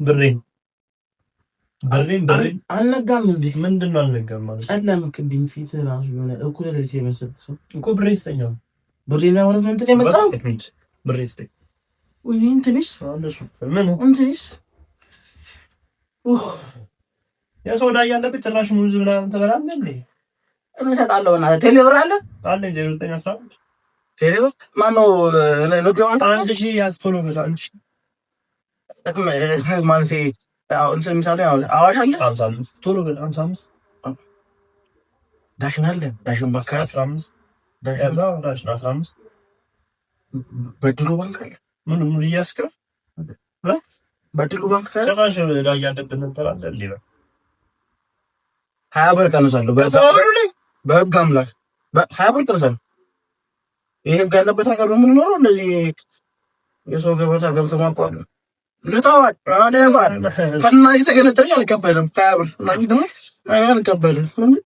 ብሬን አልነጋም እንዴ? ምንድን ነው አልነጋም ማለት? ጨለምክብኝ። ፊት ራሱ የሆነ እኩለ ሌሊት የመሰልክ ሰው እኮ። ብሬን ስጠኝ። ብሬን አሁን እንትን የመጣው ብሬን ስጠኝ። ወይ እንትንሽ ምን እንትንሽ የሶዳ ያለበት ጭራሽ ሙዝ ምናምን ትበላለህ እንዴ? እሰጣለሁ። እና ቴሌብር አለ 0911 ቴሌብር ማነው ለገዋን 1000 ያስቶሎ በላ 1000 ማለት እንትን ምሳሌ አዋሽ አለ 55 ቶሎ በላ 55 ዳሽን አለ ዳሽን ባንክ 15 ዳሽን 15 በድሩ ባንክ አለ ምን እያስከፍ በድሩ ባንክ ካለ ጭራሽ ላይ ያለበት እንትን አለ እንዴ? 20 ብር ቀንሳለሁ በህግ አምላክ 20 ብር ቀንሳለሁ። ይሄን ካለበት ሀገር በምን ኖሮ እንደዚህ የሰው ገበታ ገብቶ ማቋቋም ለታዋት አደረባል ከና ይተገነጠኝ አልቀበልም። 20 ብር ማለት ነው አልቀበልም።